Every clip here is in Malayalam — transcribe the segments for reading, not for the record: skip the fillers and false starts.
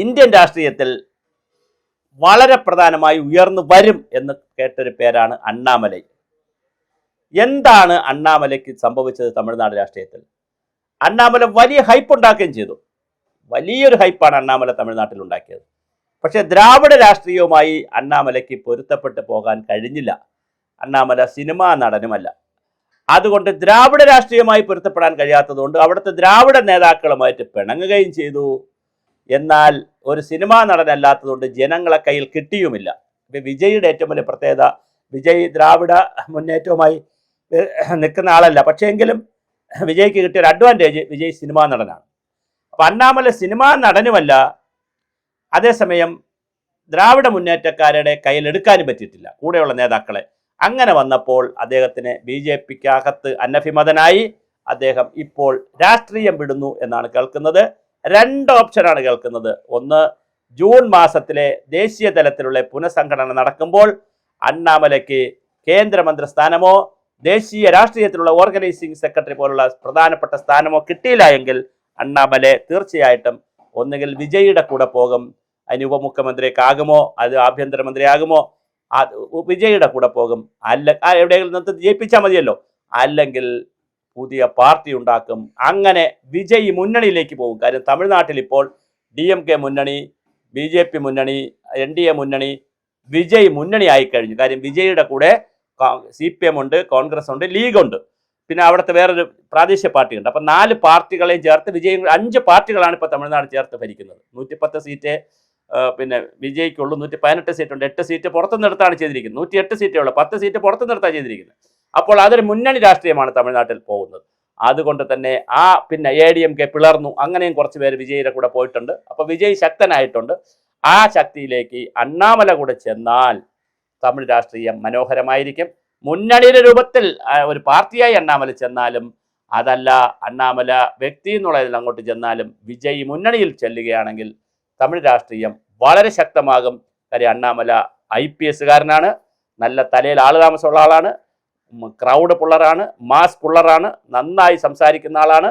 ഇന്ത്യൻ രാഷ്ട്രീയത്തിൽ വളരെ പ്രധാനമായി ഉയർന്നു വരും എന്ന് കേട്ടൊരു പേരാണ് അണ്ണാമലൈ. എന്താണ് അണ്ണാമലയ്ക്ക് സംഭവിച്ചത് തമിഴ്നാട് രാഷ്ട്രീയത്തിൽ? അണ്ണാമല വലിയ ഹൈപ്പ് ഉണ്ടാക്കുകയും ചെയ്തു. വലിയൊരു ഹൈപ്പാണ് അണ്ണാമല തമിഴ്നാട്ടിൽ ഉണ്ടാക്കിയത്. പക്ഷേ ദ്രാവിഡ രാഷ്ട്രീയവുമായി അണ്ണാമലയ്ക്ക് പൊരുത്തപ്പെട്ട് പോകാൻ കഴിഞ്ഞില്ല. അണ്ണാമല സിനിമാ നടനുമല്ല. അതുകൊണ്ട് ദ്രാവിഡ രാഷ്ട്രീയവുമായി പൊരുത്തപ്പെടാൻ കഴിയാത്തതുകൊണ്ട് അവിടുത്തെ ദ്രാവിഡ നേതാക്കളുമായിട്ട് പിണങ്ങുകയും ചെയ്തു. എന്നാൽ ഒരു സിനിമാ നടനല്ലാത്തതുകൊണ്ട് ജനങ്ങളെ കയ്യിൽ കിട്ടിയുമില്ല. വിജയുടെ ഏറ്റവും വലിയ പ്രത്യേകത, വിജയ് ദ്രാവിഡ മുന്നേറ്റവുമായി നിൽക്കുന്ന ആളല്ല. പക്ഷേ എങ്കിലും വിജയ്ക്ക് കിട്ടിയൊരു അഡ്വാൻറ്റേജ് വിജയ് സിനിമാ നടനാണ്. അപ്പം അണ്ണാമല സിനിമാ നടനുമല്ല, അതേസമയം ദ്രാവിഡ മുന്നേറ്റക്കാരുടെ കയ്യിലെടുക്കാനും പറ്റിയിട്ടില്ല കൂടെയുള്ള നേതാക്കളെ. അങ്ങനെ വന്നപ്പോൾ അദ്ദേഹത്തിന് BJP-ക്കകത്ത് അനഭിമതനായി. അദ്ദേഹം ഇപ്പോൾ രാഷ്ട്രീയം വിടുന്നു എന്നാണ് കേൾക്കുന്നത്. 2 ഓപ്ഷനാണ് കേൾക്കുന്നത്. ഒന്ന്, ജൂൺ മാസത്തിലെ ദേശീയ തലത്തിലുള്ള പുനഃസംഘടന നടക്കുമ്പോൾ അണ്ണാമലയ്ക്ക് കേന്ദ്രമന്ത്രി സ്ഥാനമോ ദേശീയ രാഷ്ട്രീയത്തിലുള്ള ഓർഗനൈസിംഗ് സെക്രട്ടറി പോലുള്ള പ്രധാനപ്പെട്ട സ്ഥാനമോ കിട്ടിയില്ല എങ്കിൽ അണ്ണാമല തീർച്ചയായിട്ടും ഒന്നുകിൽ വിജയുടെ കൂടെ പോകും, അതിന് ഉപമുഖ്യമന്ത്രിയാകുമോ അത് ആഭ്യന്തരമന്ത്രിയാകുമോ, വിജയുടെ കൂടെ പോകും. എവിടെയെങ്കിലും നിന്ന് ജയിപ്പിച്ചാൽ മതിയല്ലോ. അല്ലെങ്കിൽ പുതിയ പാർട്ടി ഉണ്ടാക്കും. അങ്ങനെ വിജയ് മുന്നണിയിലേക്ക് പോകും. കാര്യം തമിഴ്നാട്ടിൽ ഇപ്പോൾ DMK മുന്നണി, BJP മുന്നണി, NDA മുന്നണി, വിജയ് മുന്നണി ആയിക്കഴിഞ്ഞു. കാര്യം വിജയുടെ കൂടെ CPM ഉണ്ട്, കോൺഗ്രസ് ഉണ്ട്, ലീഗ് ഉണ്ട്, പിന്നെ അവിടുത്തെ വേറൊരു പ്രാദേശിക പാർട്ടി ഉണ്ട്. അപ്പം 4 പാർട്ടികളെയും ചേർത്ത് വിജയ് 5 പാർട്ടികളാണ് ഇപ്പോൾ തമിഴ്നാട് ചേർത്ത് ഭരിക്കുന്നത്. 110 സീറ്റ് പിന്നെ വിജയ്ക്കുള്ളൂ. 118 സീറ്റുണ്ട്. 8 സീറ്റ് പുറത്തുനിന്നെടുത്താണ് ചെയ്തിരിക്കുന്നത്. 108 സീറ്റേ ഉള്ളൂ. 10 സീറ്റ് പുറത്തുനിന്നെടുത്താണ് ചെയ്തിരിക്കുന്നത്. അപ്പോൾ അതൊരു മുന്നണി രാഷ്ട്രീയമാണ് തമിഴ്നാട്ടിൽ പോകുന്നത്. അതുകൊണ്ട് തന്നെ പിന്നെ ADMK പിളർന്നു. അങ്ങനെയും കുറച്ച് പേര് വിജയുടെ കൂടെ പോയിട്ടുണ്ട്. അപ്പോൾ വിജയ് ശക്തനായിട്ടുണ്ട്. ആ ശക്തിയിലേക്ക് അണ്ണാമല കൂടെ ചെന്നാൽ തമിഴ് രാഷ്ട്രീയം മനോഹരമായിരിക്കും. മുന്നണിയുടെ രൂപത്തിൽ ഒരു പാർട്ടിയായി അണ്ണാമല ചെന്നാലും, അതല്ല അണ്ണാമല വ്യക്തി എന്നുള്ളതിൽ അങ്ങോട്ട് ചെന്നാലും, വിജയ് മുന്നണിയിൽ ചെല്ലുകയാണെങ്കിൽ തമിഴ് രാഷ്ട്രീയം വളരെ ശക്തമാകും. കാര്യം അണ്ണാമല IPS-കാരനാണ്, നല്ല തലയിൽ ആളുതാമസമുള്ള ആളാണ്, ക്രൗഡ് പുള്ളറാണ്, മാസ് പുള്ളറാണ്, നന്നായി സംസാരിക്കുന്ന ആളാണ്,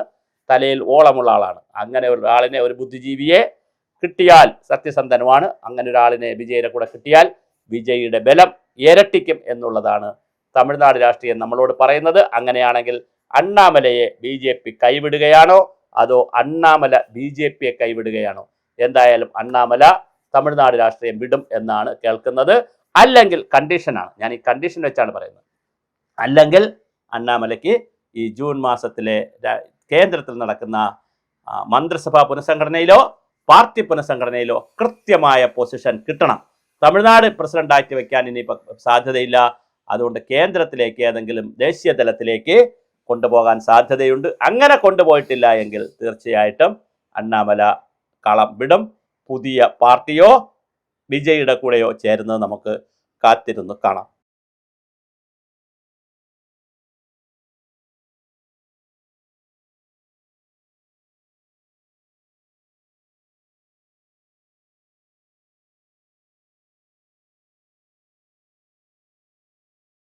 തലയിൽ ഓളമുള്ള ആളാണ്. അങ്ങനെ ഒരാളിനെ, ഒരു ബുദ്ധിജീവിയെ കിട്ടിയാൽ സത്യസന്ധനുമാണ്. അങ്ങനെ ഒരാളിനെ വിജയുടെ കൂടെ കിട്ടിയാൽ വിജയുടെ ബലം ഇരട്ടിക്കും എന്നുള്ളതാണ് തമിഴ്നാട് രാഷ്ട്രീയം നമ്മളോട് പറയുന്നത്. അങ്ങനെയാണെങ്കിൽ അണ്ണാമലയെ BJP കൈവിടുകയാണോ അതോ അണ്ണാമല BJP-യെ കൈവിടുകയാണോ? എന്തായാലും അണ്ണാമല തമിഴ്നാട് രാഷ്ട്രീയം വിടും എന്നാണ് കേൾക്കുന്നത്. അല്ലെങ്കിൽ കണ്ടീഷനാണ്, ഞാൻ ഈ കണ്ടീഷൻ വെച്ചാണ് പറയുന്നത്. അല്ലെങ്കിൽ അണ്ണാമലയ്ക്ക് ഈ ജൂൺ മാസത്തിലെ കേന്ദ്രത്തിൽ നടക്കുന്ന മന്ത്രിസഭാ പുനഃസംഘടനയിലോ പാർട്ടി പുനഃസംഘടനയിലോ കൃത്യമായ പൊസിഷൻ കിട്ടണം. തമിഴ്നാട് പ്രസിഡന്റാക്കി വയ്ക്കാൻ ഇനിയിപ്പോൾ സാധ്യതയില്ല. അതുകൊണ്ട് കേന്ദ്രത്തിലേക്ക്, ഏതെങ്കിലും ദേശീയ തലത്തിലേക്ക് കൊണ്ടുപോകാൻ സാധ്യതയുണ്ട്. അങ്ങനെ കൊണ്ടുപോയിട്ടില്ല എങ്കിൽ തീർച്ചയായിട്ടും അണ്ണാമല കളം വിടും. പുതിയ പാർട്ടിയോ വിജയുടെ കൂടെയോ ചേരുന്നത് നമുക്ക് കാത്തിരുന്ന് കാണാം.